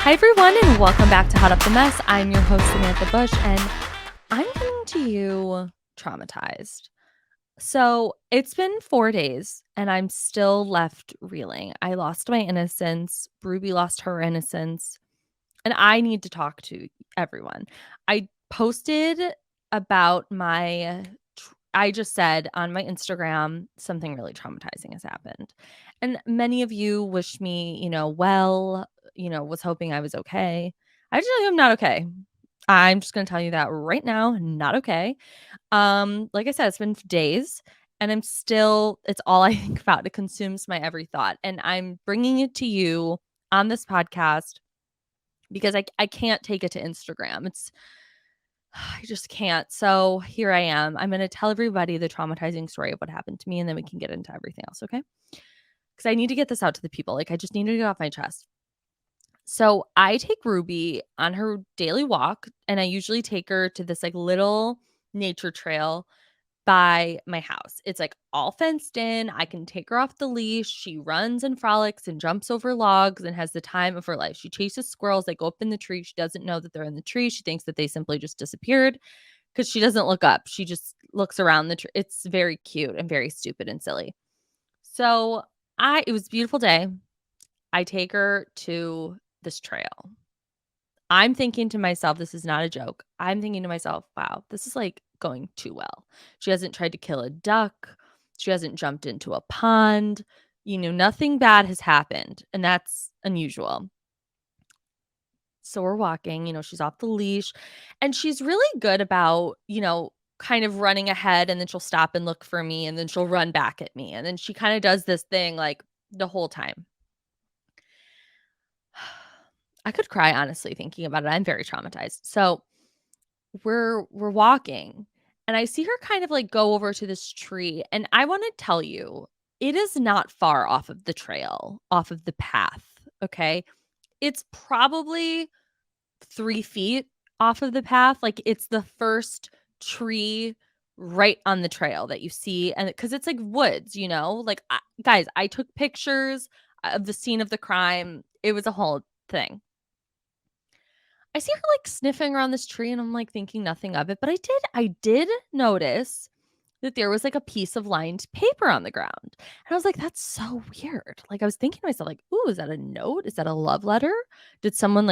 Hi, everyone, and welcome back to Hot Up the Mess. I'm your host, Samantha Bush, and I'm coming to you traumatized. So it's been 4 days, and I'm still left reeling. I lost my innocence. Ruby lost her innocence, and I need to talk to everyone. I posted about I just said on my Instagram something really traumatizing has happened. And many of you wish me, was hoping I was okay. I just I'm not okay. I'm just going to tell you that right now, not okay. Like I said, it's been days and it's all I think about. It consumes my every thought. And I'm bringing it to you on this podcast because I can't take it to Instagram. I just can't. So here I am. I'm going to tell everybody the traumatizing story of what happened to me, and then we can get into everything else, okay? Because I need to get this out to the people. Like, I just need to get off my chest. So I take Ruby on her daily walk, and I usually take her to this like little nature trail by my house. It's like all fenced in. I can take her off the leash. She runs and frolics and jumps over logs and has the time of her life. She chases squirrels. They go up in the tree. She doesn't know that they're in the tree. She thinks that they simply just disappeared because she doesn't look up. She just looks around the tree. It's very cute and very stupid and silly. So it was a beautiful day. I take her to this trail. I'm thinking to myself, this is not a joke. I'm thinking to myself, wow, this is like going too well. She hasn't tried to kill a duck. She hasn't jumped into a pond. Nothing bad has happened. And that's unusual. So we're walking, she's off the leash and she's really good about, kind of running ahead, and then she'll stop and look for me, and then she'll run back at me. And then she kind of does this thing like the whole time. I could cry, honestly, thinking about it. I'm very traumatized. So we're walking, and I see her kind of like go over to this tree, and I want to tell you, it is not far off of the trail, off of the path, okay? It's probably 3 feet off of the path. Like, it's the first tree right on the trail that you see, and because it's like woods, like, guys, I took pictures of the scene of the crime. It was a whole thing. I see her like sniffing around this tree, and I'm like thinking nothing of it, but I did notice that there was like a piece of lined paper on the ground. And I was like, that's so weird. Like, I was thinking to myself, like, ooh, is that a note? Is that a love letter? Was someone,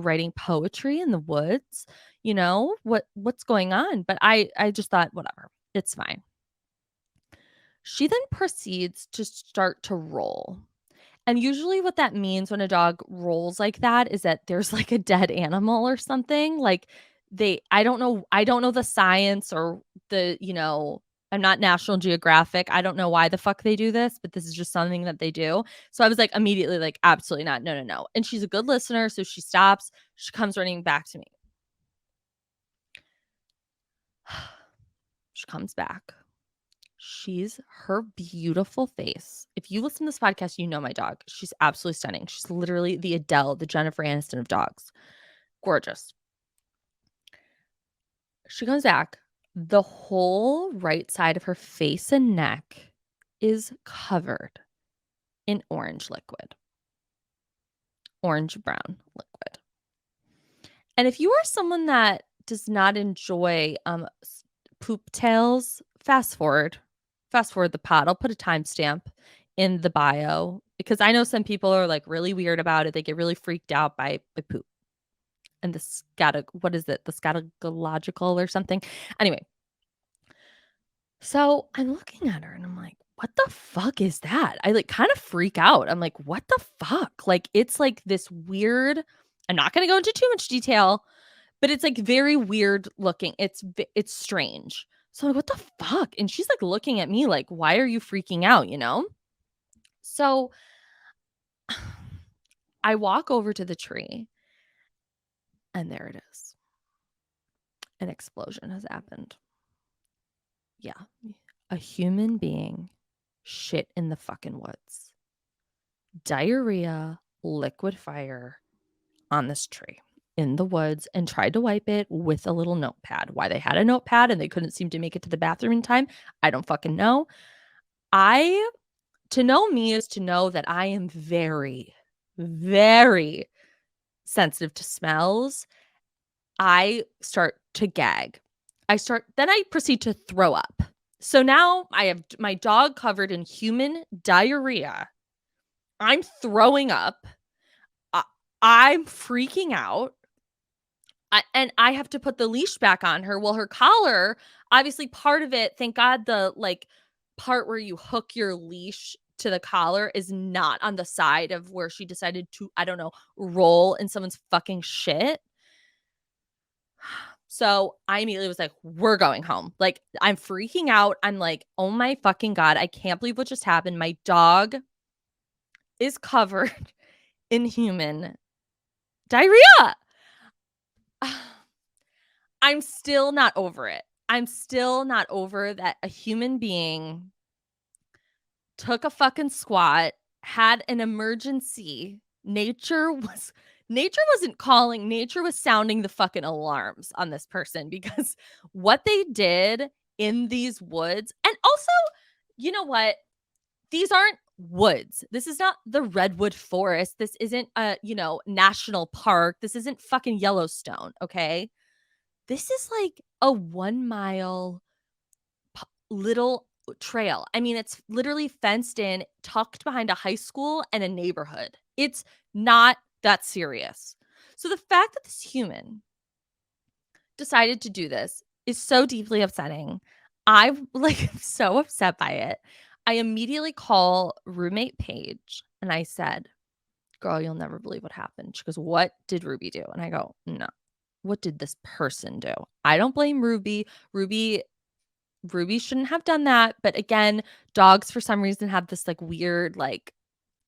writing poetry in the woods? What's going on? But I just thought, whatever, it's fine. She then proceeds to start to roll. And usually what that means when a dog rolls like that is that there's like a dead animal or something. Like, I don't know the science or I'm not National Geographic. I don't know why the fuck they do this, but this is just something that they do. So I was like immediately like, absolutely not. No, no, no. And she's a good listener. So she stops. She comes running back to me. She comes back. Her beautiful face. If you listen to this podcast, you know my dog. She's absolutely stunning. She's literally the Adele, the Jennifer Aniston of dogs. Gorgeous. She comes back. The whole right side of her face and neck is covered in orange liquid. Orange brown liquid. And if you are someone that does not enjoy poop tales, fast forward the pod. I'll put a timestamp in the bio because I know some people are like really weird about it. They get really freaked out by poop and the scatological or something. Anyway, so I'm looking at her and I'm like, what the fuck is that? I like kind of freak out. I'm like, what the fuck? Like, it's like this weird, I'm not going to go into too much detail, but it's like very weird looking. It's strange. So I'm like, what the fuck? And she's like looking at me like, why are you freaking out, So I walk over to the tree, and there it is. An explosion has happened. Yeah. A human being shit in the fucking woods. Diarrhea, liquid fire on this tree in the woods, and tried to wipe it with a little notepad. Why they had a notepad and they couldn't seem to make it to the bathroom in time, I don't fucking know. To know me is to know that I am very, very sensitive to smells, I start to gag. Then I proceed to throw up. So now I have my dog covered in human diarrhea. I'm throwing up. I, I'm freaking out. And I have to put the leash back on her. Well, her collar, obviously part of it, thank God the like part where you hook your leash to the collar is not on the side of where she decided to, I don't know, roll in someone's fucking shit. So I immediately was like, we're going home. Like, I'm freaking out. I'm like, oh my fucking God, I can't believe what just happened. My dog is covered in human diarrhea. I'm still not over it. I'm still not over that a human being took a fucking squat, had an emergency. Nature wasn't calling, nature was sounding the fucking alarms on this person because what they did in these woods, and also, you know what? These aren't woods. This is not the redwood forest. This isn't a, national park. This isn't fucking Yellowstone, okay? This is like a 1 mile little trail. I mean, it's literally fenced in, tucked behind a high school and a neighborhood. It's not that serious. So the fact that this human decided to do this is so deeply upsetting. I'm like so upset by it. I immediately call roommate Paige and I said, "Girl, you'll never believe what happened." She goes, "What did Ruby do?" And I go, "No. What did this person do? I don't blame Ruby. Ruby shouldn't have done that." But again, dogs for some reason have this like weird like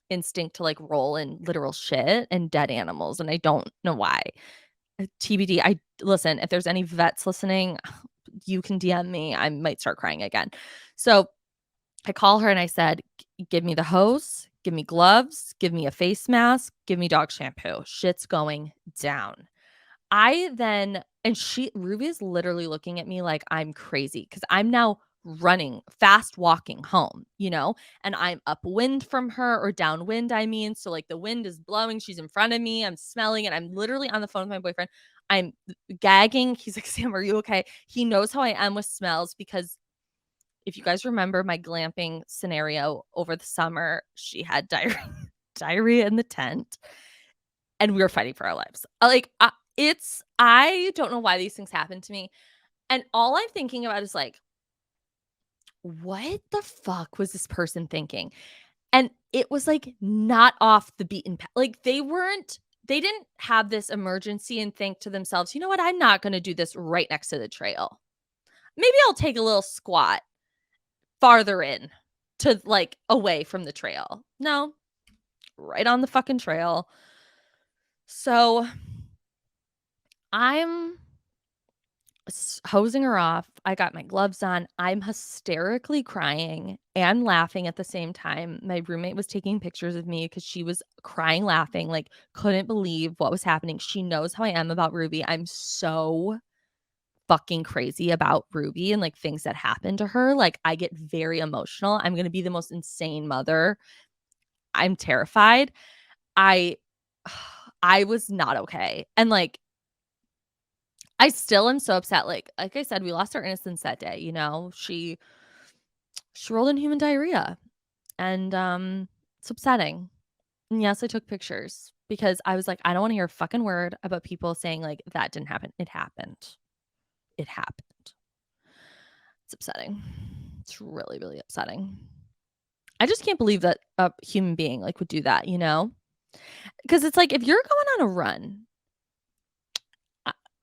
instinct to like roll in literal shit and dead animals, and I don't know why. TBD. I listen, if there's any vets listening, you can DM me. I might start crying again. So I call her and I said, "Give me the hose, give me gloves, give me a face mask, give me dog shampoo. Shit's going down." Ruby is literally looking at me like I'm crazy because I'm now running, fast walking home, and I'm upwind from her or downwind, I mean. So like the wind is blowing, she's in front of me, I'm smelling it. I'm literally on the phone with my boyfriend. I'm gagging. He's like, "Sam, are you okay?" He knows how I am with smells because if you guys remember my glamping scenario over the summer, she had diarrhea in the tent and we were fighting for our lives. I don't know why these things happen to me. And all I'm thinking about is like, what the fuck was this person thinking? And it was like not off the beaten path. Like they didn't have this emergency and think to themselves, "You know what? I'm not going to do this right next to the trail. Maybe I'll take a little squat farther in to like away from the trail." No, right on the fucking trail. So I'm hosing her off. I got my gloves on. I'm hysterically crying and laughing at the same time. My roommate was taking pictures of me because she was crying, laughing, like couldn't believe what was happening. She knows how I am about Ruby. I'm so fucking crazy about Ruby and like things that happen to her. Like I get very emotional. I'm going to be the most insane mother. I'm terrified. I I was not okay. And like I still am so upset. Like I said, we lost our innocence that day, She rolled in human diarrhea. And it's upsetting. And yes, I took pictures because I was like, I don't want to hear a fucking word about people saying like that didn't happen. It happened. It happened. It's upsetting. It's really, really upsetting. I just can't believe that a human being like would do that, Because it's like if you're going on a run,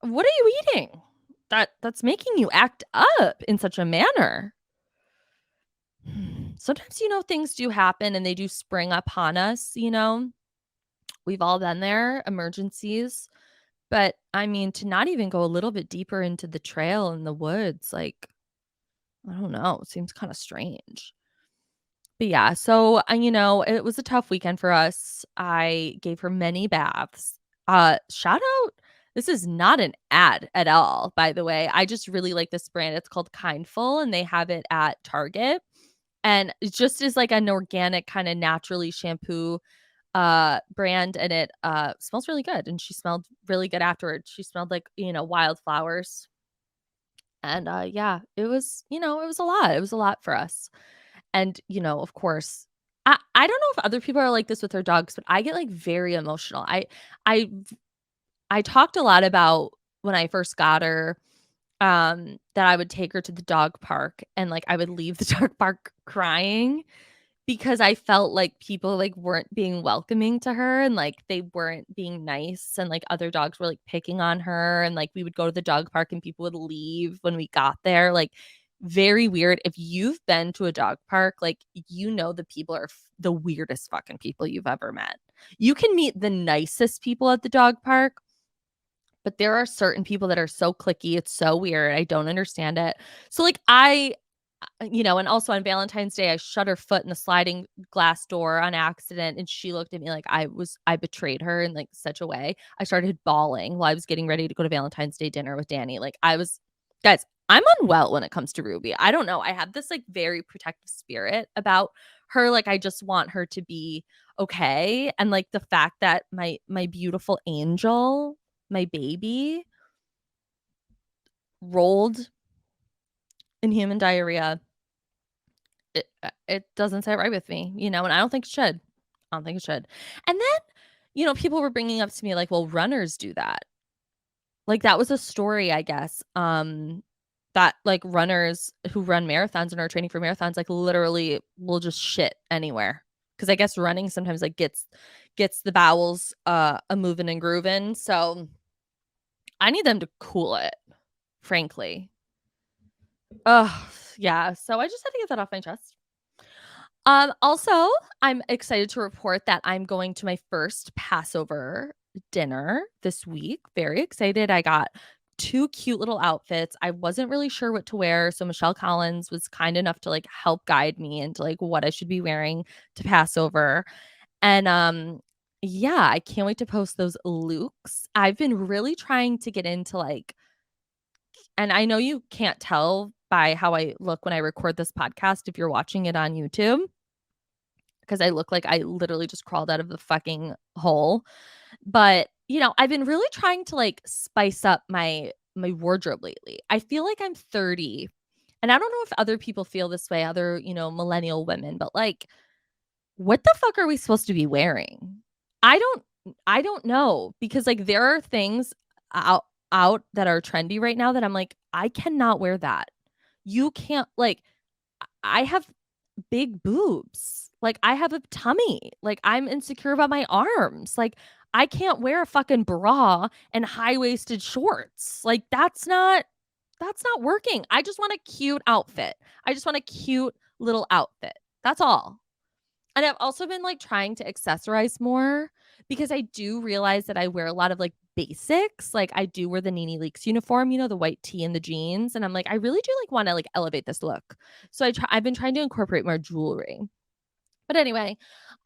what are you eating? That's making you act up in such a manner. Sometimes, things do happen and they do spring upon us, We've all been there, emergencies. But I mean, to not even go a little bit deeper into the trail in the woods, like, I don't know, it seems kind of strange. But yeah, so, it was a tough weekend for us. I gave her many baths. Shout out. This is not an ad at all, by the way. I just really like this brand. It's called Kindful and they have it at Target. And it just is like an organic kind of naturally shampoo. brand, and it smells really good, and she smelled really good afterwards. She smelled like, wildflowers. And yeah, it was, it was a lot. It was a lot for us. And, of course, I don't know if other people are like this with their dogs, but I get like very emotional. I I talked a lot about when I first got her, that I would take her to the dog park, and like I would leave the dog park crying because I felt like people, like, weren't being welcoming to her, and, like, they weren't being nice, and, like, other dogs were, like, picking on her, and, like, we would go to the dog park and people would leave when we got there, like, very weird. If you've been to a dog park, like, the people are the weirdest fucking people you've ever met. You can meet the nicest people at the dog park, but there are certain people that are so cliquey, it's so weird, I don't understand it. So, like, and also on Valentine's Day, I shut her foot in the sliding glass door on accident, and she looked at me like I betrayed her in, like, such a way. I started bawling while I was getting ready to go to Valentine's Day dinner with Danny. Like, guys, I'm unwell when it comes to Ruby. I don't know. I have this, like, very protective spirit about her. Like, I just want her to be okay. And, like, the fact that my beautiful angel, my baby, rolled in human diarrhea, it doesn't sit right with me, and I don't think it should. I don't think it should. And then, people were bringing up to me like, "Well, runners do that." Like, that was a story, I guess, that, like, runners who run marathons and are training for marathons, like, literally will just shit anywhere. Because I guess running sometimes, like, gets the bowels, a moving and grooving, so I need them to cool it, frankly. Ugh, yeah, so I just had to get that off my chest. Also, I'm excited to report that I'm going to my first Passover dinner this week. Very excited. I got 2 cute little outfits. I wasn't really sure what to wear, so Michelle Collins was kind enough to, like, help guide me into, like, what I should be wearing to Passover. And, yeah, I can't wait to post those looks. I've been really trying to get into, like, and I know you can't tell by how I look when I record this podcast if you're watching it on YouTube, because I look like I literally just crawled out of the fucking hole. But, I've been really trying to, like, spice up my wardrobe lately. I feel like I'm 30, and I don't know if other people feel this way, other, millennial women, but, like, what the fuck are we supposed to be wearing? I don't I don't know, because, like, there are things out that are trendy right now that I'm like, I cannot wear that. You can't, like, I have big boobs. Like, I have a tummy. Like, I'm insecure about my arms. Like, I can't wear a fucking bra and high-waisted shorts. Like, that's not working. I just want a cute outfit. I just want a cute little outfit. That's all. And I've also been, like, trying to accessorize more, because I do realize that I wear a lot of, like, basics. Like, I do wear the Nene Leakes uniform, the white tee and the jeans, and I'm like, I really do, like, wanna, like, elevate this look. So I've been trying to incorporate more jewelry. But anyway,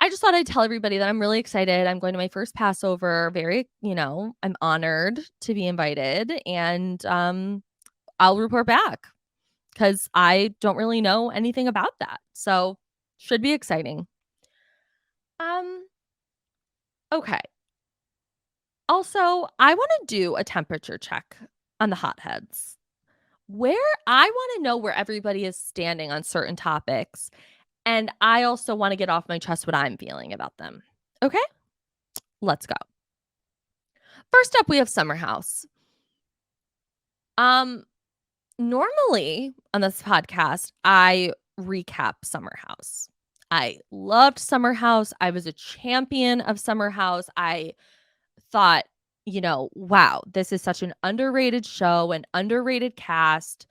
I just thought I'd tell everybody that I'm really excited. I'm going to my first Passover. I'm honored to be invited, and, I'll report back, because I don't really know anything about that. So, should be exciting. Um Okay. Also, I wanna do a temperature check on the hotheads. I wanna know where everybody is standing on certain topics, and I also wanna get off my chest what I'm feeling about them. Okay? Let's go. First up, we have Summerhouse. Um, Normally on this podcast, I recap Summerhouse. I loved Summerhouse. I was a champion of Summerhouse. I thought, wow, this is such an underrated show, an underrated cast.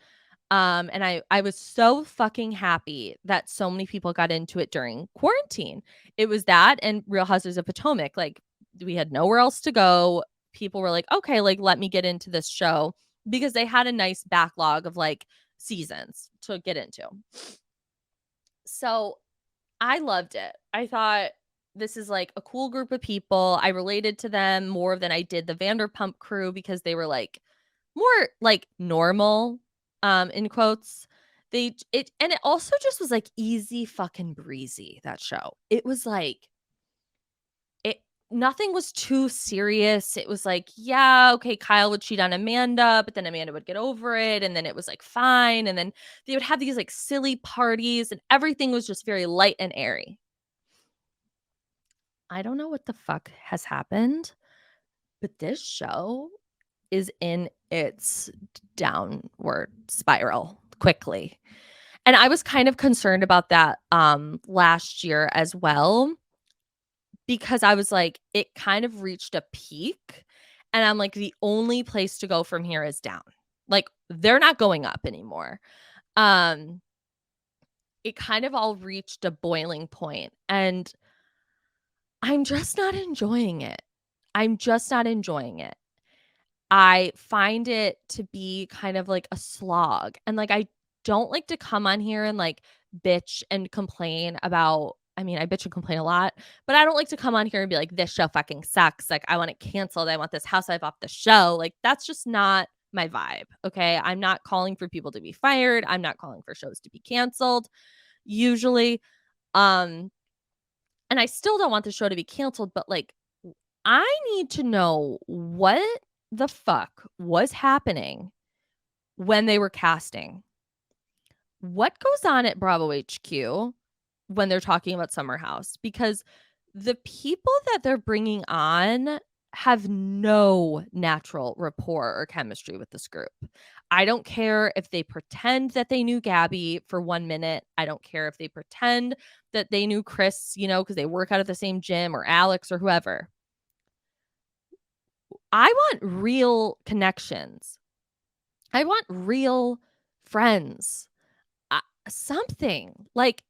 And I was so fucking happy that so many people got into it during quarantine. It was that and Real Housewives of Potomac. Like, we had nowhere else to go. People were like, okay, like, let me get into this show, because they had a nice backlog of, like, seasons to get into. So I loved it. I thought, this is, like, a cool group of people. I related to them more than I did the Vanderpump crew, because they were, like, more, like, normal, in quotes. It also just was, like, easy fucking breezy, that show. It was, like, nothing was too serious. It was like, yeah, okay, Kyle would cheat on Amanda, but then Amanda would get over it, and then it was like fine. And then they would have these like silly parties, and everything was just very light and airy. I don't know what the fuck has happened, but this show is in its downward spiral quickly. And I was kind of concerned about that last year as well, because I was like, it kind of reached a peak, and I'm like, the only place to go from here is down. Like, they're not going up anymore. Um, it kind of all reached a boiling point, and I'm just not enjoying it. I'm just not enjoying it. I find it to be kind of like a slog. And like, I don't like to come on here and like bitch and complain about. I mean, I bitch and complain a lot, but I don't like to come on here and be like, this show fucking sucks. Like, I want it canceled. I want this housewife off the show. Like, that's just not my vibe. Okay. I'm not calling for people to be fired. I'm not calling for shows to be canceled usually. Um, and I still don't want the show to be canceled, but like, I need to know what the fuck was happening when they were casting. What goes on at Bravo HQ when they're talking about Summerhouse? Because the people that they're bringing on have no natural rapport or chemistry with this group. I don't care if they pretend that they knew Gabby for 1 minute. I don't care if they pretend that they knew Chris, because they work out at the same gym, or Alex, or whoever. I want real connections. I want real friends. Something like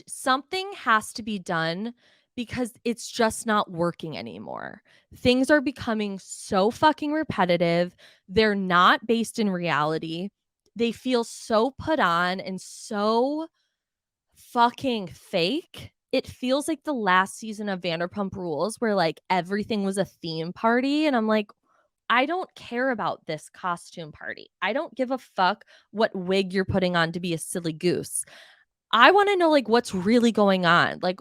something has to be done, because it's just not working anymore. Things are becoming so fucking repetitive. They're not based in reality. They feel so put on and so fucking fake. It feels like the last season of Vanderpump Rules, where like everything was a theme party. And I'm like, I don't care about this costume party. I don't give a fuck what wig you're putting on to be a silly goose. I want to know like what's really going on. Like,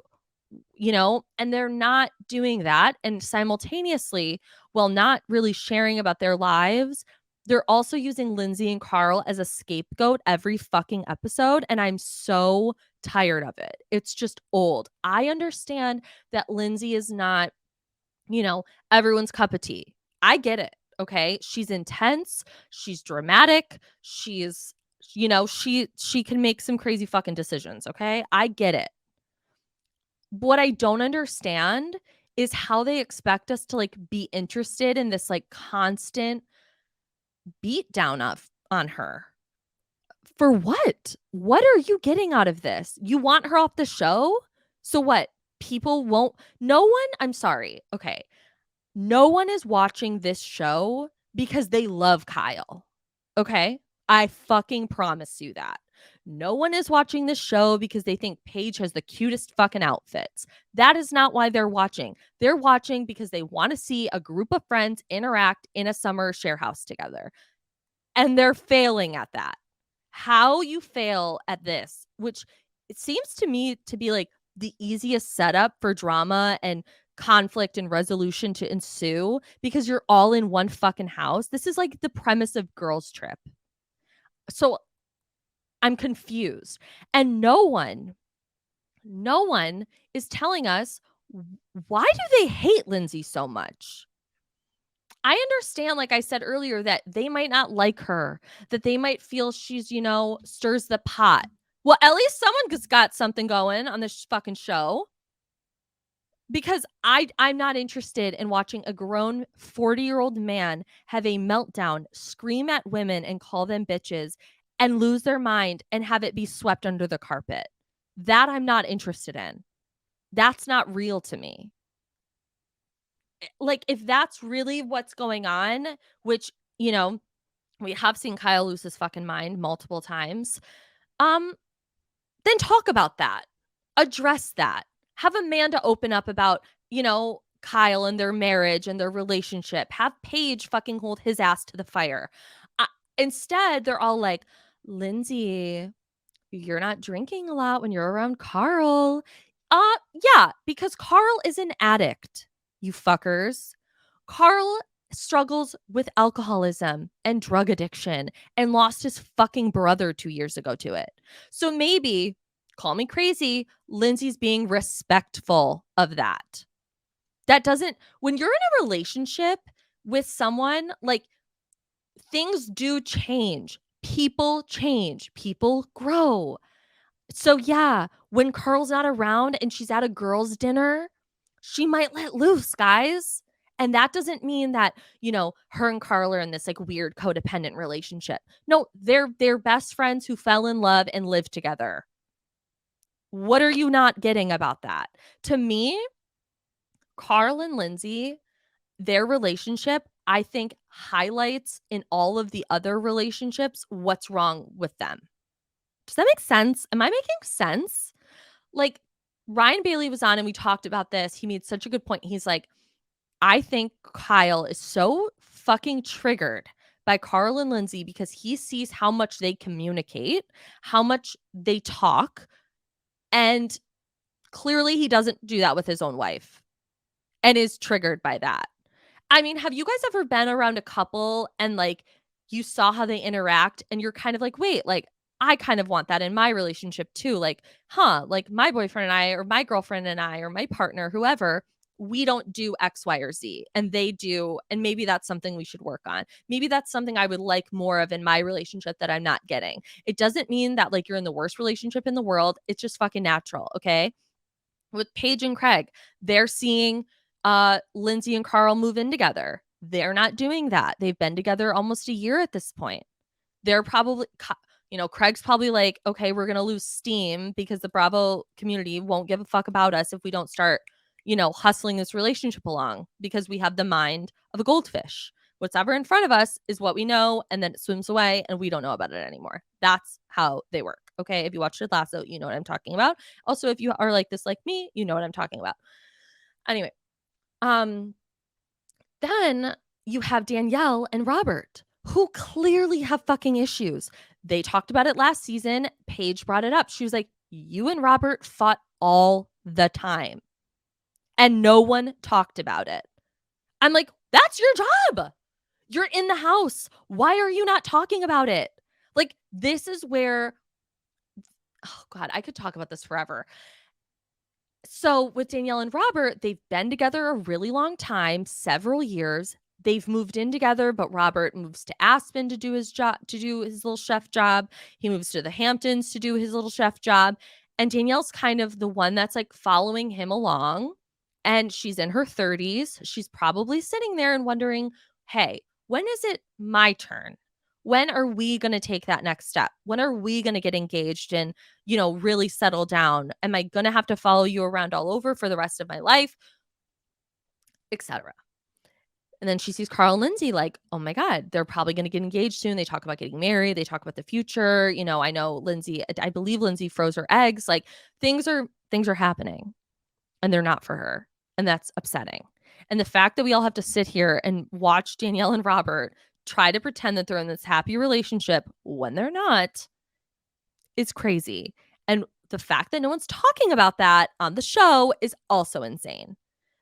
and they're not doing that. And simultaneously, while not really sharing about their lives, they're also using Lindsay and Carl as a scapegoat every fucking episode. And I'm so tired of it. It's just old. I understand that Lindsay is not, everyone's cup of tea. I get it. Okay. She's intense. She's dramatic. She's, she can make some crazy fucking decisions. Okay. I get it. What I don't understand is how they expect us to like be interested in this like constant beat down on her. For what? What are you getting out of this? You want her off the show? So what? People won't. No one, I'm sorry. Okay. No one is watching this show because they love Kyle. Okay? I fucking promise you that. No one is watching this show because they think Paige has the cutest fucking outfits. That is not why they're watching. They're watching because they want to see a group of friends interact in a summer share house together. And they're failing at that. How you fail at this, which it seems to me to be like the easiest setup for drama and conflict and resolution to ensue, because you're all in one fucking house. This is like the premise of Girls Trip. So I'm confused. And no one is telling us, why do they hate Lindsay so much? I understand, like I said earlier, that they might not like her, that they might feel she's, stirs the pot. Well, at least someone's got something going on this fucking show. Because I'm not interested in watching a grown 40-year-old man have a meltdown, scream at women and call them bitches, and lose their mind and have it be swept under the carpet. That I'm not interested in. That's not real to me. Like, if that's really what's going on, which, we have seen Kyle lose his fucking mind multiple times, then talk about that. Address that. Have Amanda open up about, Kyle and their marriage and their relationship. Have Paige fucking hold his ass to the fire. Instead, they're all like, Lindsay, you're not drinking a lot when you're around Carl. Yeah, because Carl is an addict, you fuckers. Carl struggles with alcoholism and drug addiction and lost his fucking brother 2 years ago to it. So maybe, call me crazy, Lindsay's being respectful of that. That doesn't, when you're in a relationship with someone, like, things do change. People grow. So yeah, when Carl's not around and she's at a girls' dinner, she might let loose, guys. And that doesn't mean that, her and Carl are in this like weird codependent relationship. No, they're best friends who fell in love and live together. What are you not getting about that? To me, Carl and Lindsay, their relationship, I think, highlights in all of the other relationships what's wrong with them. Does that make sense? Am I making sense? Like, Ryan Bailey was on and we talked about this. He made such a good point. He's like, I think Kyle is so fucking triggered by Carl and Lindsay because he sees how much they communicate, how much they talk, and clearly he doesn't do that with his own wife and is triggered by that. I mean, have you guys ever been around a couple and like you saw how they interact and you're kind of like, wait, like I kind of want that in my relationship too. Like, like my boyfriend and I, or my girlfriend and I, or my partner, whoever, we don't do X, Y, or Z and they do. And maybe that's something we should work on. Maybe that's something I would like more of in my relationship that I'm not getting. It doesn't mean that like you're in the worst relationship in the world. It's just fucking natural. Okay. With Paige and Craig, they're seeing Lindsay and Carl move in together. They're not doing that. They've been together almost a year at this point. They're probably, Craig's probably like, okay, we're going to lose steam because the Bravo community won't give a fuck about us if we don't start, hustling this relationship along because we have the mind of a goldfish. What's ever in front of us is what we know, and then it swims away and we don't know about it anymore. That's how they work. Okay. If you watched Ted Lasso, you know what I'm talking about. Also, if you are like this, like me, you know what I'm talking about. Anyway, um, then you have Danielle and Robert, who clearly have fucking issues. They talked about it last season. Paige brought it up. She was like, you and Robert fought all the time. And no one talked about it. I'm like, that's your job. You're in the house. Why are you not talking about it? Like, this is where, oh God, I could talk about this forever. So with Danielle and Robert, they've been together a really long time, several years. They've moved in together, but Robert moves to Aspen to do his job, to do his little chef job. He moves to the Hamptons to do his little chef job. And Danielle's kind of the one that's like following him along. And she's in her 30s. She's probably sitting there and wondering, hey, when is it my turn? When are we going to take that next step? When are we going to get engaged and, really settle down? Am I going to have to follow you around all over for the rest of my life? Etc. And then she sees Carl and Lindsay like, oh my God, they're probably going to get engaged soon. They talk about getting married. They talk about the future. I know Lindsay, I believe Lindsay froze her eggs. Like things are happening and they're not for her. And that's upsetting. And the fact that we all have to sit here and watch Danielle and Robert try to pretend that they're in this happy relationship when they're not is crazy. And the fact that no one's talking about that on the show is also insane.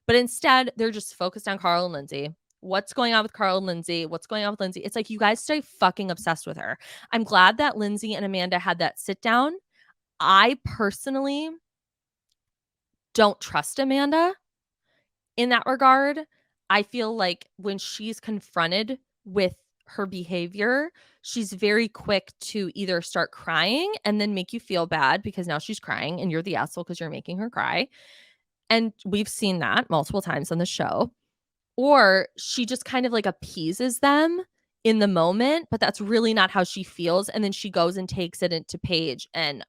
But instead, they're just focused on Carl and Lindsay. What's going on with Carl and Lindsay? What's going on with Lindsay? It's like you guys stay fucking obsessed with her. I'm glad that Lindsay and Amanda had that sit down. I personally don't trust Amanda in that regard. I feel like when she's confronted with her behavior, she's very quick to either start crying and then make you feel bad because now she's crying and you're the asshole because you're making her cry. And we've seen that multiple times on the show. Or she just kind of like appeases them in the moment, but that's really not how she feels. And then she goes and takes it into Paige and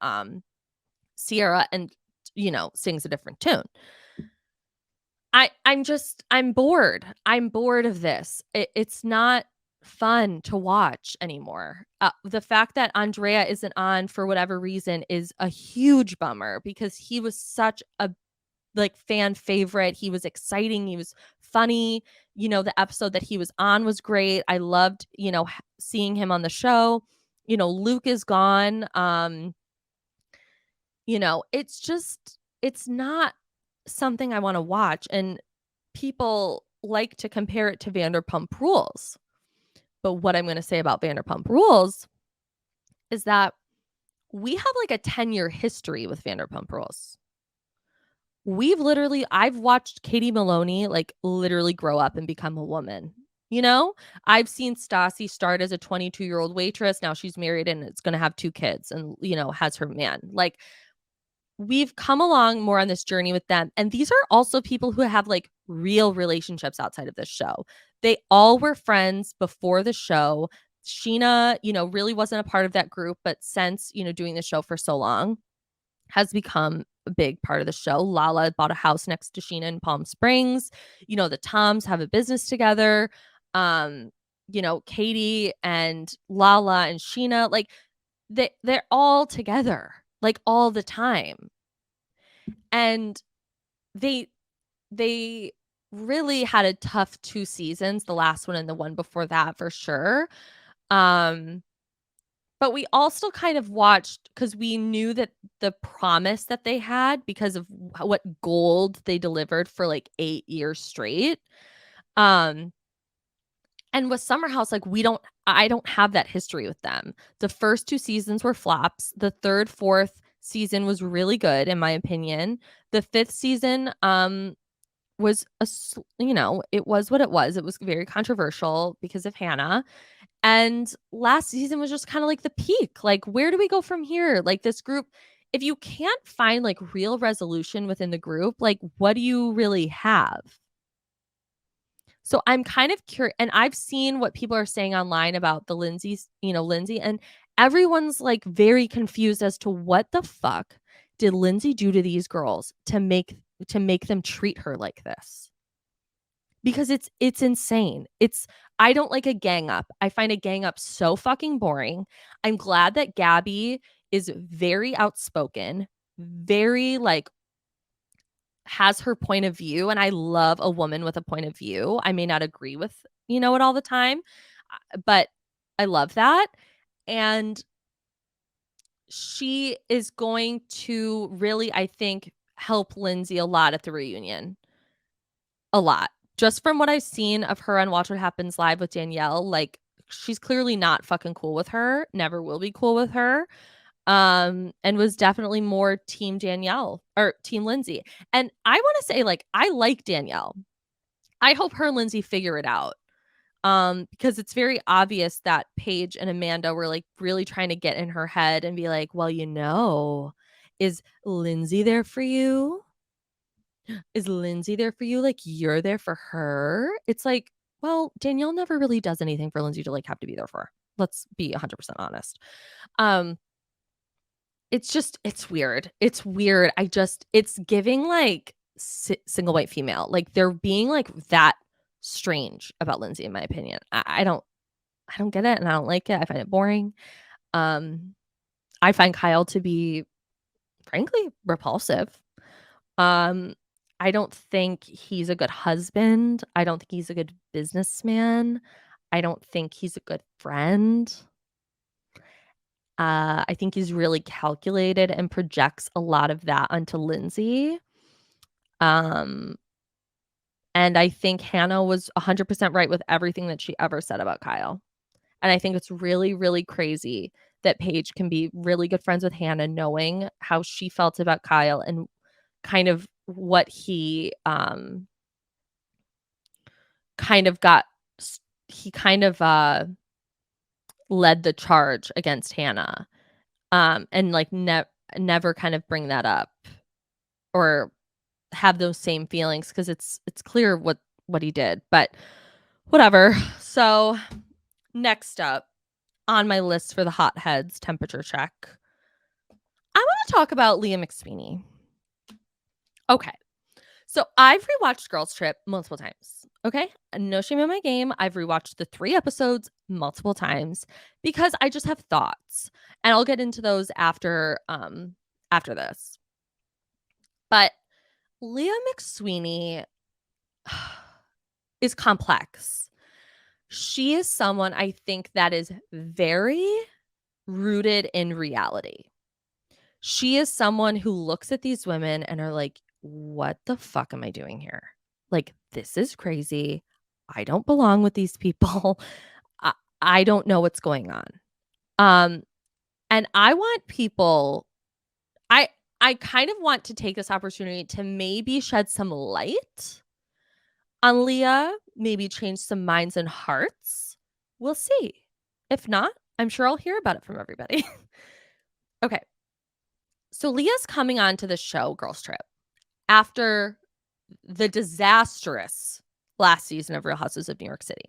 Sierra and, sings a different tune. I'm bored. I'm bored of this. It's not fun to watch anymore. The fact that Andrea isn't on for whatever reason is a huge bummer because he was such a fan favorite. He was exciting. He was funny. The episode that he was on was great. I loved, seeing him on the show. Luke is gone. It's just it's not something I wanna watch, and people like to compare it to Vanderpump Rules. But what I'm gonna say about Vanderpump Rules is that we have, like, a 10-year history with Vanderpump Rules. I've watched Katie Maloney, like, literally grow up and become a woman, you know? I've seen Stassi start as a 22-year-old waitress, now she's married and is gonna have 2 kids and, has her man. Like, we've come along more on this journey with them, and these are also people who have, like, real relationships outside of this show. They all were friends before the show. Sheena, really wasn't a part of that group, but since, doing the show for so long, has become a big part of the show. Lala bought a house next to Sheena in Palm Springs. The Toms have a business together. Um, Katie and Lala and Sheena, like, they're all together, like, all the time. And they they really had a tough 2 seasons, the last one and the one before that for sure. Um, but we all still kind of watched because we knew that the promise that they had because of what gold they delivered for, like, 8 years straight. Um, and with Summerhouse, like, I don't have that history with them. The first 2 seasons were flops. The 3rd, 4th season was really good in my opinion. The 5th season, was it was what it was. It was very controversial because of Hannah. And last season was just kind of like the peak. Like, where do we go from here? Like, this group, if you can't find like real resolution within the group, like, what do you really have? So I'm kind of curious, and I've seen what people are saying online about the Lindsay, and everyone's like very confused as to what the fuck did Lindsay do to these girls to make them treat her like this? Because it's insane. I don't like a gang up. I find a gang up so fucking boring. I'm glad that Gabby is very outspoken, very, like, has her point of view, and I love a woman with a point of view. I may not agree with, it all the time, but I love that, and she is going to really, I think, help Lindsay a lot at the reunion. A lot. Just from what I've seen of her on Watch What Happens Live with Danielle, like, she's clearly not fucking cool with her, never will be cool with her, and was definitely more team Danielle or team Lindsay. And I wanna say, like, I like Danielle. I hope her and Lindsay figure it out, because it's very obvious that Paige and Amanda were, like, really trying to get in her head and be like, "Well, is Lindsay there for you? Is Lindsay there for you? Like, you're there for her?" It's like, well, Danielle never really does anything for Lindsay to, like, have to be there for. Let's be 100% honest. Um, it's weird. It's weird. It's giving, like, single white female. Like, they're being, like, that strange about Lindsay, in my opinion. I don't get it, and I don't like it. I find it boring. Um, I find Kyle to be, frankly, repulsive. Um, I don't think he's a good husband. I don't think he's a good businessman. I don't think he's a good friend. I think he's really calculated and projects a lot of that onto Lindsay. Um, and I think Hannah was 100% right with everything that she ever said about Kyle. And I think it's really, really crazy that Paige can be really good friends with Hannah, knowing how she felt about Kyle and kind of what he kind of got he kind of led the charge against Hannah, and like never kind of bring that up or have those same feelings because it's clear what he did, but whatever. So next up on my list for the hotheads temperature check, I want to talk about Leah McSweeney. Okay, so I've rewatched Girls Trip multiple times. Okay, no shame in my game. I've rewatched the 3 episodes multiple times because I just have thoughts, and I'll get into those after this. But Leah McSweeney is complex. She is someone I think that is very rooted in reality. She is someone who looks at these women and are like, "What the fuck am I doing here? Like, this is crazy. I don't belong with these people. I I don't know what's going on." Um, and I want people I I kind of want to take this opportunity to maybe shed some light on Leah, maybe change some minds and hearts. We'll see. If not, I'm sure I'll hear about it from everybody. Okay. So Leah's coming on to the show, Girls Trip, after the disastrous last season of Real Houses of New York City.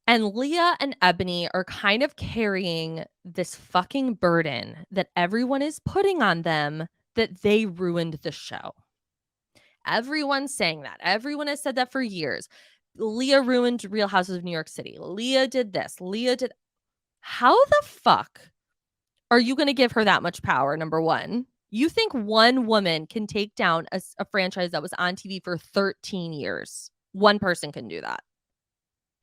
And Leah and Ebony are kind of carrying this fucking burden that everyone is putting on them that they ruined the show. Everyone's saying that. Everyone has said that for years. Leah ruined Real Houses of New York City. Leah did this. Leah did. How the fuck are you going to give her that much power? Number one, you think one woman can take down a franchise that was on TV for 13 years? One person can do that.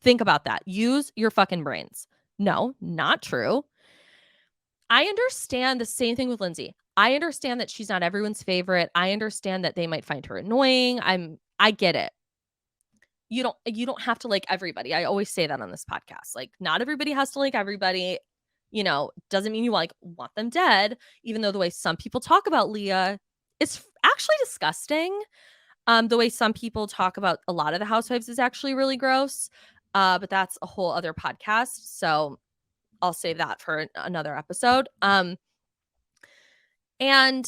Think about that. Use your fucking brains. No, not true. I understand the same thing with Lindsay. I understand that she's not everyone's favorite. I understand that they might find her annoying. I get it. You don't have to like everybody. I always say that on this podcast. Like, not everybody has to like everybody. Doesn't mean you like want them dead, even though the way some people talk about Leah is actually disgusting. The way some people talk about a lot of the housewives is actually really gross. But that's a whole other podcast. So I'll save that for another episode. And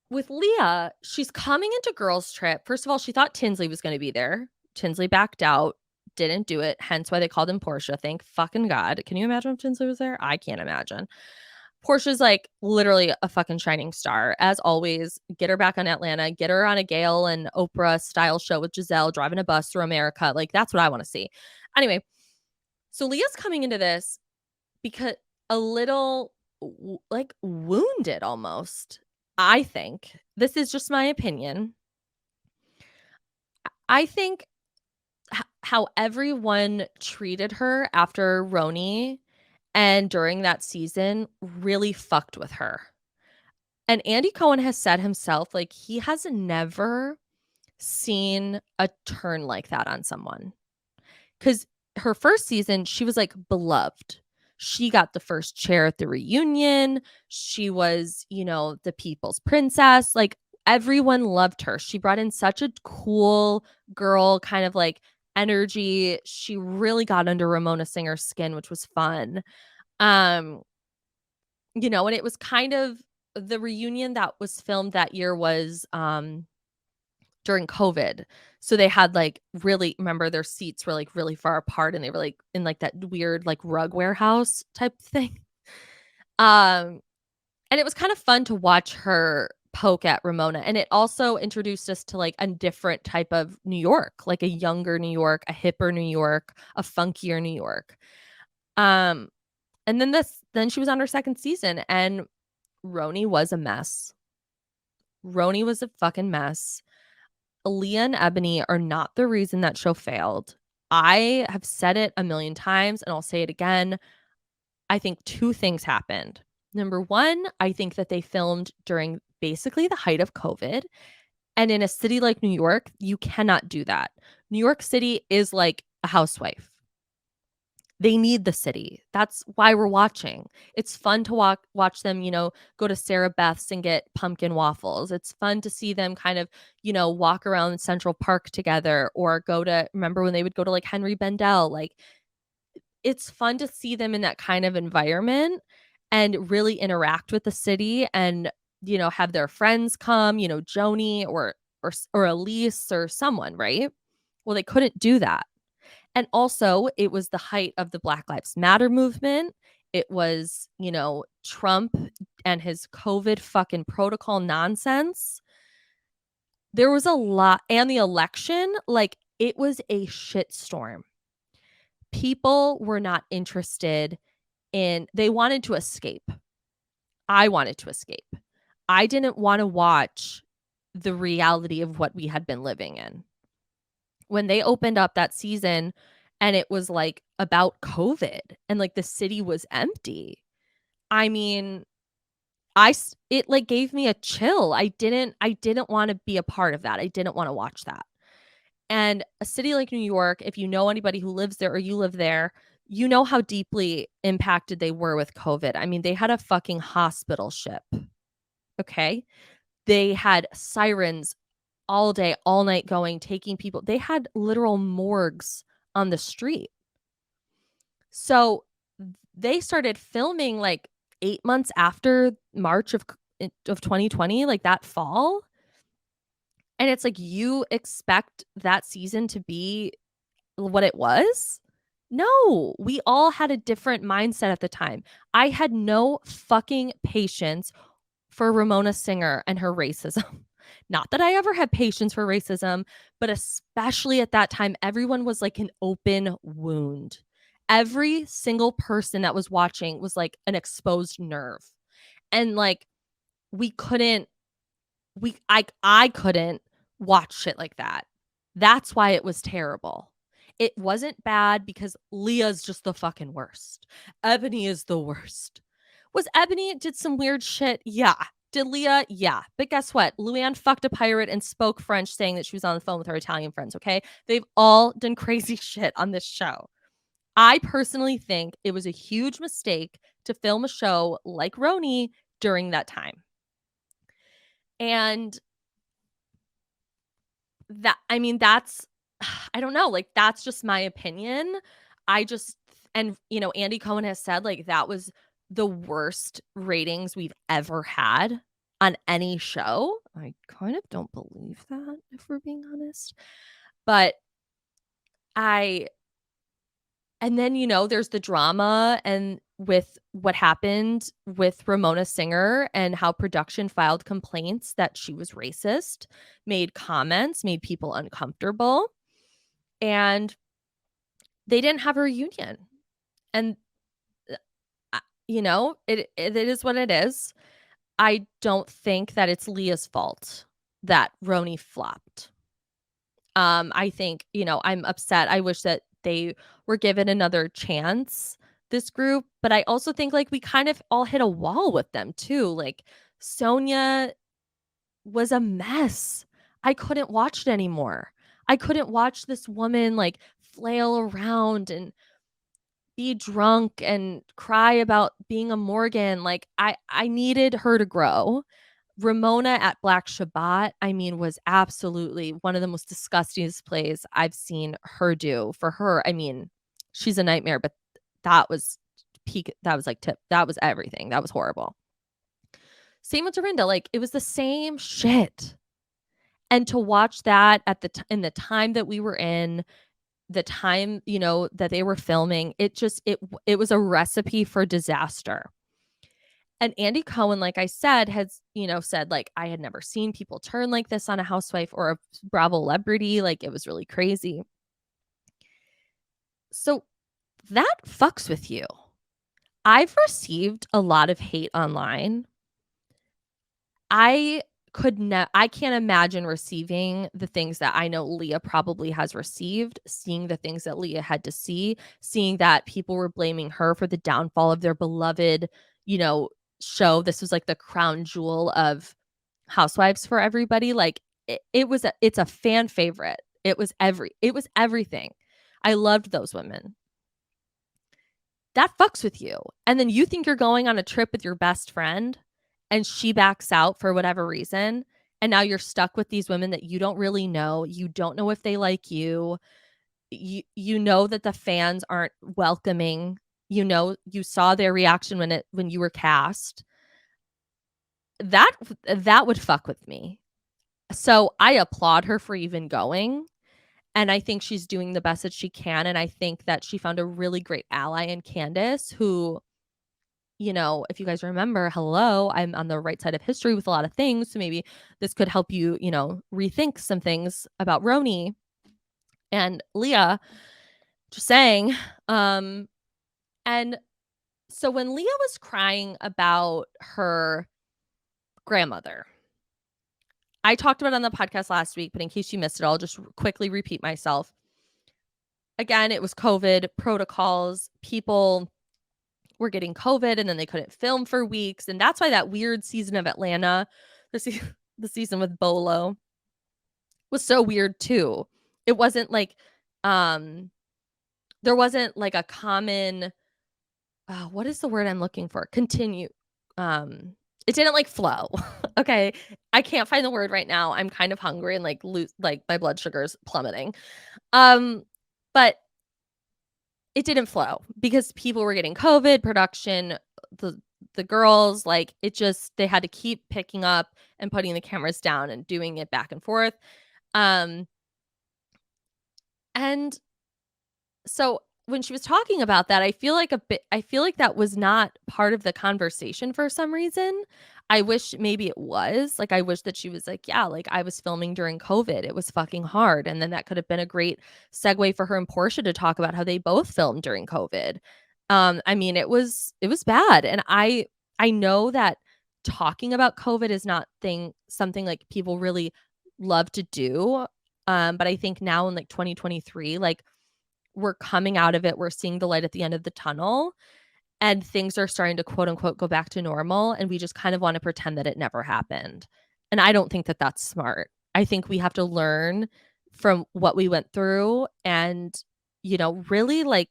with Leah, she's coming into Girls Trip. First of all, she thought Tinsley was going to be there. Tinsley backed out, didn't do it. Hence why they called him Portia. Thank fucking God. Can you imagine if Tinsley was there? I can't imagine. Portia's like literally a fucking shining star. As always, get her back on Atlanta, get her on a Gayle and Oprah style show with Giselle, driving a bus through America. Like, that's what I want to see. Anyway, so Leah's coming into this because a little like wounded almost. I think this is just my opinion. I think how everyone treated her after RHONY and during that season really fucked with her. And Andy Cohen has said himself, like, he has never seen a turn like that on someone. Because her first season, she was like beloved. She got the first chair at the reunion. She was, the people's princess. Like, everyone loved her. She brought in such a cool girl kind of like energy. She really got under Ramona Singer's skin, which was fun. And it was kind of the reunion that was filmed that year was during COVID. So they had like really, remember, their seats were like really far apart and they were like in like that weird like rug warehouse type thing. And it was kind of fun to watch her poke at Ramona. And it also introduced us to like a different type of New York, like a younger New York, a hipper New York, a funkier New York. And then she was on her second season and RHONY was a mess. RHONY was a fucking mess. Leah and Ebony are not the reason that show failed. I have said it a million times and I'll say it again. I think two things happened. Number one, I think that they filmed during basically the height of COVID. And in a city like New York, you cannot do that. New York City is like a housewife. They need the city. That's why we're watching. It's fun to watch them, go to Sarah Beth's and get pumpkin waffles. It's fun to see them kind of, walk around Central Park together or remember when they would go to like Henry Bendel? Like, it's fun to see them in that kind of environment and really interact with the city and, have their friends come, Joni or Elise or someone, right? Well, they couldn't do that. And also, it was the height of the Black Lives Matter movement. It was, Trump and his COVID fucking protocol nonsense. There was a lot, and the election, like, it was a shitstorm. People were not interested they wanted to escape. I wanted to escape. I didn't want to watch the reality of what we had been living in. When they opened up that season and it was like about COVID and like the city was empty. I mean, it like gave me a chill. I didn't want to be a part of that. I didn't want to watch that. And a city like New York, if you know anybody who lives there or you live there, you know how deeply impacted they were with COVID. I mean, they had a fucking hospital ship. Okay. They had sirens all day, all night going, taking people. They had literal morgues on the street. So they started filming like 8 months after March of 2020, like that fall. And it's like you expect that season to be what it was? No, we all had a different mindset at the time. I had no fucking patience for Ramona Singer and her racism. Not that I ever had patience for racism, but especially at that time, everyone was like an open wound. Every single person that was watching was like an exposed nerve. And like we couldn't I couldn't watch shit like that. That's why it was terrible. It wasn't bad because Leah's just the fucking worst. Ebony is the worst. Was Ebony did some weird shit? Yeah. Did Leah? Yeah. But guess what? Luann fucked a pirate and spoke French saying that she was on the phone with her Italian friends, okay? They've all done crazy shit on this show. I personally think it was a huge mistake to film a show like RHONY during that time. And that's I don't know, like that's just my opinion. I just and Andy Cohen has said like that was the worst ratings we've ever had on any show. I kind of don't believe that, if we're being honest. But I and then there's the drama and with what happened with Ramona Singer and how production filed complaints that she was racist, made comments, made people uncomfortable, and they didn't have a reunion. And it is what it is. I don't think that it's Leah's fault that RHONY flopped. I think, I'm upset. I wish that they were given another chance, this group, but I also think like we kind of all hit a wall with them too. Like Sonia was a mess. I couldn't watch it anymore. I couldn't watch this woman like flail around and be drunk and cry about being a Morgan. Like I needed her to grow. Ramona at Black Shabbat, I mean, was absolutely one of the most disgustingest plays I've seen her do. For her, I mean, she's a nightmare, but that was peak. That was like tip. That was everything. That was horrible. Same with Dorinda. Like it was the same shit. And to watch that at in the time that we were in, the time that they were filming, it was a recipe for disaster. And Andy Cohen, like I said, has said like I had never seen people turn like this on a housewife or a Bravo-lebrity. Like it was really crazy. So that fucks with you. I've received a lot of hate online. I can't imagine receiving the things that I know Leah probably has received, seeing the things that Leah had to see, seeing that people were blaming her for the downfall of their beloved, show. This was like the crown jewel of Housewives for everybody. Like it's a fan favorite. It was everything. I loved those women. That fucks with you. And then you think you're going on a trip with your best friend and she backs out for whatever reason. And now you're stuck with these women that you don't really know. You don't know if they like you. You know that the fans aren't welcoming. You saw their reaction when you were cast. That would fuck with me. So I applaud her for even going. And I think she's doing the best that she can. And I think that she found a really great ally in Candace, who, if you guys remember, hello, I'm on the right side of history with a lot of things. So maybe this could help you, rethink some things about RHONY and Leah. Just saying. And so when Leah was crying about her grandmother, I talked about it on the podcast last week, but in case you missed it, I'll just quickly repeat myself. Again, it was COVID protocols. People were getting COVID and then they couldn't film for weeks. And that's why that weird season of Atlanta, the season with Bolo, was so weird too. It wasn't like there wasn't like a common what is the word I'm looking for? Continue. It didn't like flow. Okay. I can't find the word right now. I'm kind of hungry and like like my blood sugar's plummeting. But it didn't flow because people were getting COVID, production, the the girls, like it just they had to keep picking up and putting the cameras down and doing it back and forth. Um and so when she was talking about that, I feel like that was not part of the conversation for some reason. I wish maybe it was. Like I wish that she was like, "Yeah, like I was filming during COVID. It was fucking hard." And then that could have been a great segue for her and Portia to talk about how they both filmed during COVID. I mean, it was bad. And I know that talking about COVID is not something like people really love to do. But I think now in like 2023, like we're coming out of it. We're seeing the light at the end of the tunnel and things are starting to quote unquote go back to normal. And we just kind of want to pretend that it never happened. And I don't think that that's smart. I think we have to learn from what we went through and, really like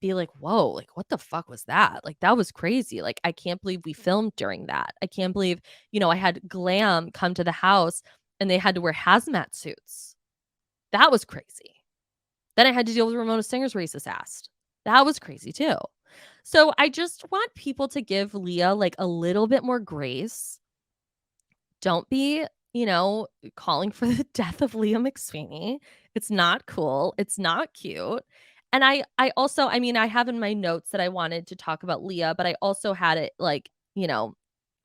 be like, whoa, like what the fuck was that? Like that was crazy. Like I can't believe we filmed during that. I can't believe, I had Glam come to the house and they had to wear hazmat suits. That was crazy. Then I had to deal with Ramona Singer's racist ass. That was crazy too. So I just want people to give Leah like a little bit more grace. Don't be, calling for the death of Leah McSweeney. It's not cool. It's not cute. And I also, I mean, I have in my notes that I wanted to talk about Leah, but I also had it like,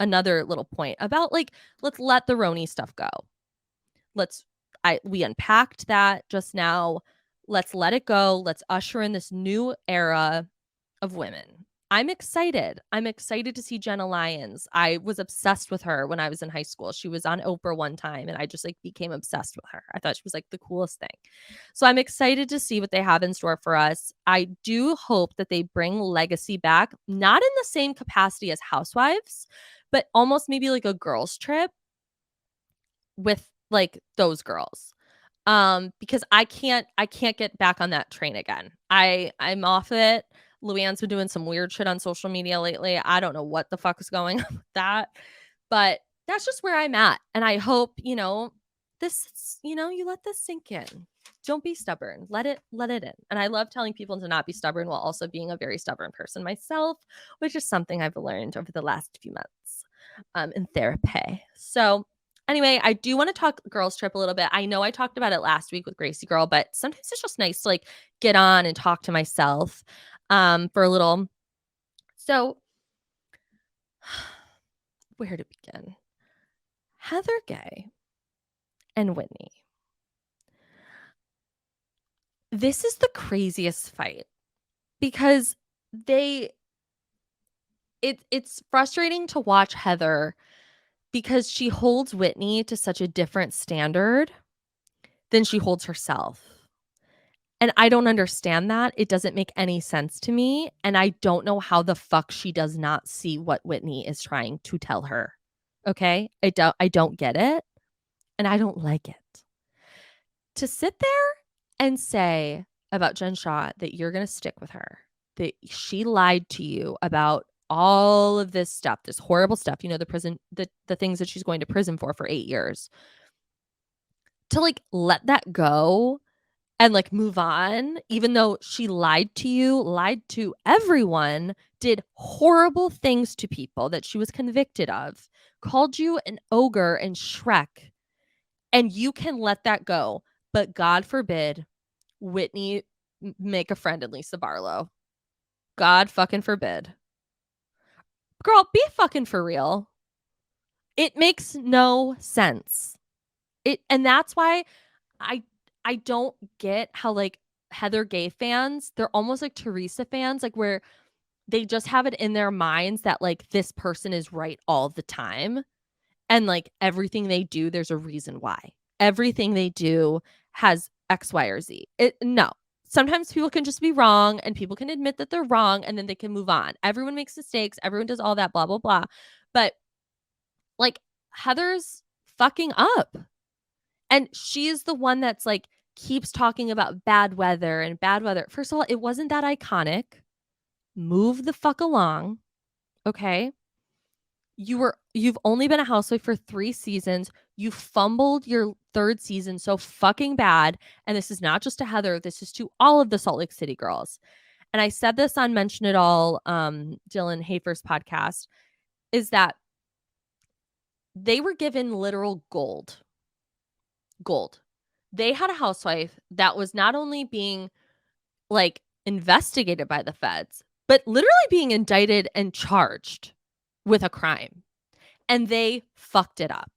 another little point about like, let's let the RHONY stuff go. We unpacked that just now. Let's let it go. Let's usher in this new era of women. I'm excited. I'm excited to see Jenna Lyons. I was obsessed with her when I was in high school. She was on Oprah one time and I just like became obsessed with her. I thought she was like the coolest thing. So I'm excited to see what they have in store for us. I do hope that they bring Legacy back, not in the same capacity as Housewives, but almost maybe like a girls trip with like those girls. Because I can't get back on that train again. I'm off it. Luann's been doing some weird shit on social media lately. I don't know what the fuck is going on with that, but that's just where I'm at. And I hope, you let this sink in. Don't be stubborn. Let it in. And I love telling people to not be stubborn while also being a very stubborn person myself, which is something I've learned over the last few months in therapy. So anyway, I do want to talk girls trip a little bit. I know I talked about it last week with Gracie Girl, but sometimes it's just nice to like get on and talk to myself for a little. So where to begin? Heather Gay and Whitney. This is the craziest fight because it's frustrating to watch Heather because she holds Whitney to such a different standard than she holds herself. And I don't understand that. It doesn't make any sense to me. And I don't know how the fuck she does not see what Whitney is trying to tell her. Okay? I don't get it. And I don't like it. To sit there and say about Jen Shah that you're going to stick with her, that she lied to you about all of this stuff, this horrible stuff, the prison, the things that she's going to prison for 8 years. To like let that go and like move on, even though she lied to you, lied to everyone, did horrible things to people that she was convicted of, called you an ogre and Shrek, and you can let that go. But God forbid Whitney make a friend in Lisa Barlow. God fucking forbid. Girl, be fucking for real. It makes no sense. And that's why I don't get how like Heather Gay fans, they're almost like Teresa fans, like where they just have it in their minds that like this person is right all the time. And like everything they do, there's a reason why. Everything they do has X, Y, or Z. No, sometimes people can just be wrong and people can admit that they're wrong and then they can move on. Everyone makes mistakes. Everyone does all that, blah, blah, blah. But like Heather's fucking up. And she is the one that's like keeps talking about bad weather and bad weather. First of all, it wasn't that iconic. Move the fuck along. Okay. You've only been a housewife for 3 seasons. You fumbled your 3rd season so fucking bad. And this is not just to Heather, this is to all of the Salt Lake City girls. And I said this on Mention It All, Dylan Hafer's podcast, is that they were given literal gold. Gold. They had a housewife that was not only being like investigated by the feds, but literally being indicted and charged with a crime. And they fucked it up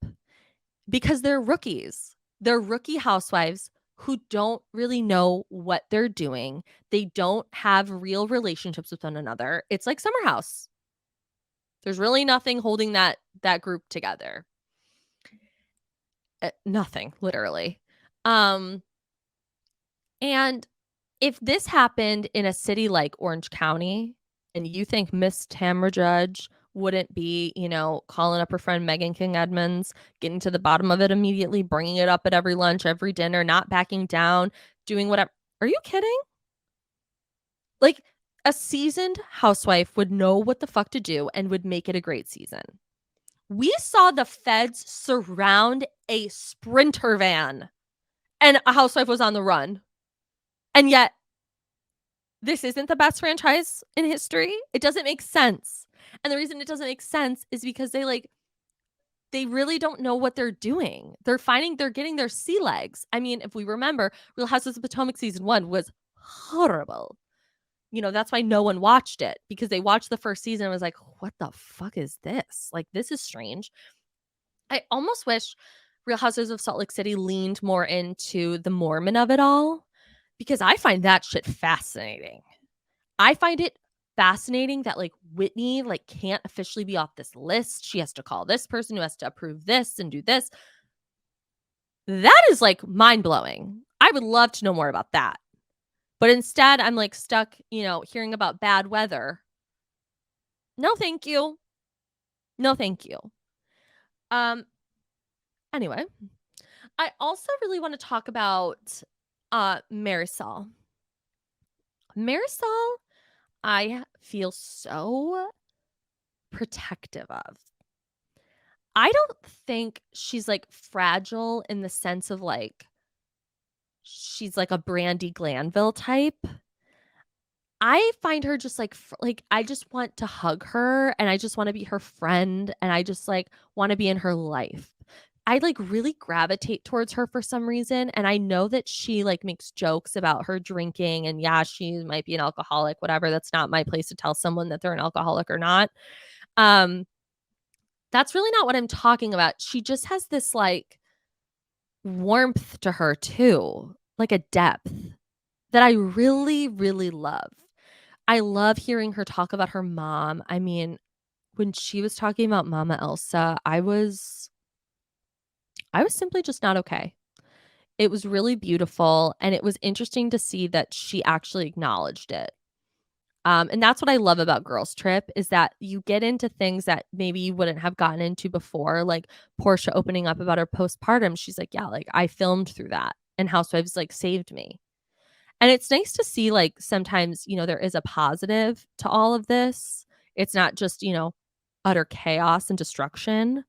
because they're rookies. They're rookie housewives who don't really know what they're doing. They don't have real relationships with one another. It's like Summerhouse. There's really nothing holding that group together. Nothing, literally. And if this happened in a city like Orange County, and you think Miss Tamra Judge wouldn't be, calling up her friend Megan King Edmonds, getting to the bottom of it immediately, bringing it up at every lunch, every dinner, not backing down, doing whatever. Are you kidding? Like, a seasoned housewife would know what the fuck to do and would make it a great season. We saw the feds surround a Sprinter van and a housewife was on the run. And yet, this isn't the best franchise in history. It doesn't make sense. And the reason it doesn't make sense is because they really don't know what they're doing. They're getting their sea legs. I mean, if we remember, Real Houses of Potomac season 1 was horrible. That's why no one watched it, because they watched the first season and was like, what the fuck is this? Like, this is strange. I almost wish Real Houses of Salt Lake City leaned more into the Mormon of it all, because I find that shit fascinating. I find it fascinating that like Whitney like can't officially be off this list. She has to call this person who has to approve this and do this. That is like mind-blowing. I would love to know more about that. But instead, I'm like stuck, hearing about bad weather. No, thank you. No, thank you. Anyway, I also really want to talk about Marisol. Marisol, I feel so protective of. I don't think she's like fragile in the sense of like she's like a Brandy Glanville type. I find her just like I just want to hug her and I just want to be her friend and I just like want to be in her life. I like really gravitate towards her for some reason, and I know that she like makes jokes about her drinking and yeah, she might be an alcoholic, whatever. That's not my place to tell someone that they're an alcoholic or not. That's really not what I'm talking about. She just has this like warmth to her too, like a depth that I really, really love. I love hearing her talk about her mom. I mean, when she was talking about Mama Elsa, I was simply just not okay. It was really beautiful, and it was interesting to see that she actually acknowledged it. And that's what I love about Girls Trip, is that you get into things that maybe you wouldn't have gotten into before, like Portia opening up about her postpartum. She's like, yeah, like I filmed through that and Housewives like saved me. And it's nice to see like sometimes, there is a positive to all of this. It's not just, utter chaos and destruction.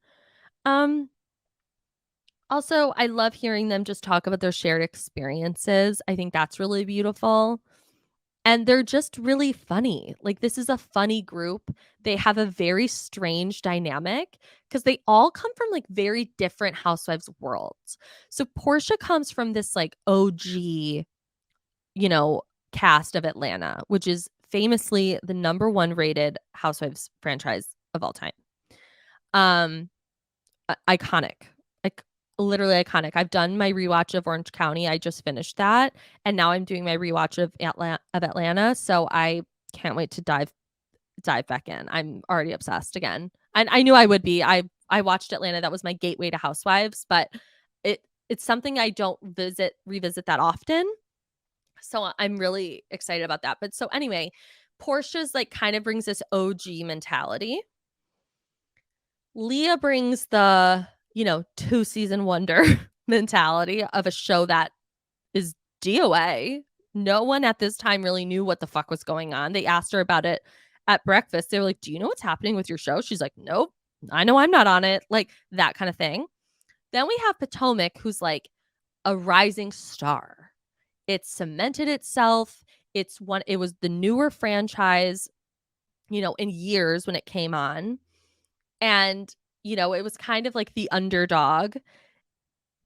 Also, I love hearing them just talk about their shared experiences. I think that's really beautiful. And they're just really funny. Like, this is a funny group. They have a very strange dynamic because they all come from like very different housewives worlds. So Portia comes from this like OG, cast of Atlanta, which is famously the #1 rated housewives franchise of all time. Iconic. Like literally iconic. I've done my rewatch of Orange County. I just finished that, and now I'm doing my rewatch of Atlanta. So I can't wait to dive back in. I'm already obsessed again, and I knew I would be. I watched Atlanta. That was my gateway to Housewives, but it's something I don't revisit that often. So I'm really excited about that. But so anyway, Portia's like kind of brings this OG mentality. Leah brings the, 2-season wonder mentality of a show that is DOA. No one at this time really knew what the fuck was going on. They asked her about it at breakfast. They were like, "Do you know what's happening with your show?" She's like, "Nope. I know I'm not on it." Like that kind of thing. Then we have Potomac, who's like a rising star. It cemented itself. It was the newer franchise, in years when it came on. And, it was kind of like the underdog.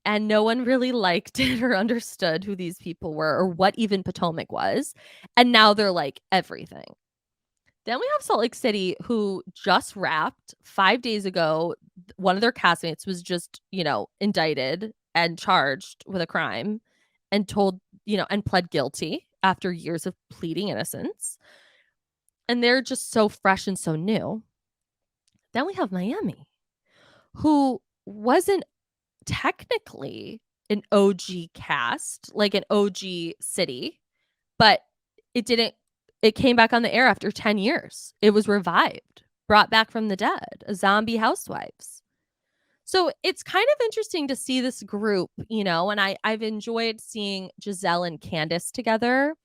And no one really liked it or understood who these people were or what even Potomac was. And now they're like everything. Then we have Salt Lake City, who just wrapped 5 days ago. One of their castmates was just, indicted and charged with a crime and told, and pled guilty after years of pleading innocence. And they're just so fresh and so new. Then we have Miami, who wasn't technically an OG cast, like an OG city, but it came back on the air after 10 years. It was revived, brought back from the dead, a zombie housewives. So it's kind of interesting to see this group, and I've enjoyed seeing Giselle and Candace together,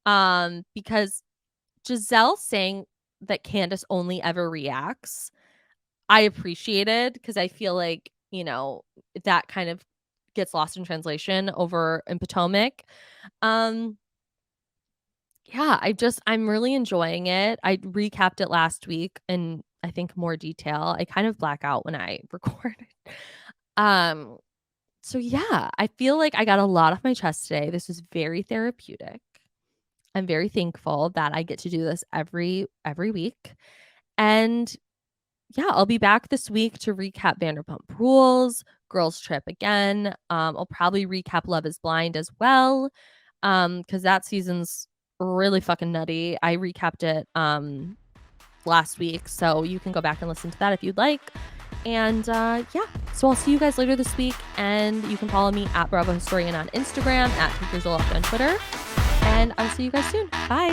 because Giselle saying that Candace only ever reacts, I appreciated, because I feel like, that kind of gets lost in translation over in Potomac. Yeah, I'm really enjoying it. I recapped it last week in, I think, more detail. I kind of black out when I recorded. Um, so yeah, I feel like I got a lot off my chest today. This was very therapeutic. I'm very thankful that I get to do this every week. And yeah, I'll be back this week to recap Vanderpump Rules, Girls Trip again. I'll probably recap Love is Blind as well, because that season's really fucking nutty. I recapped it last week, so you can go back and listen to that if you'd like. And yeah, so I'll see you guys later this week, and you can follow me at Bravo Historian on Instagram, at Tinkerzoloft on Twitter, and I'll see you guys soon. Bye.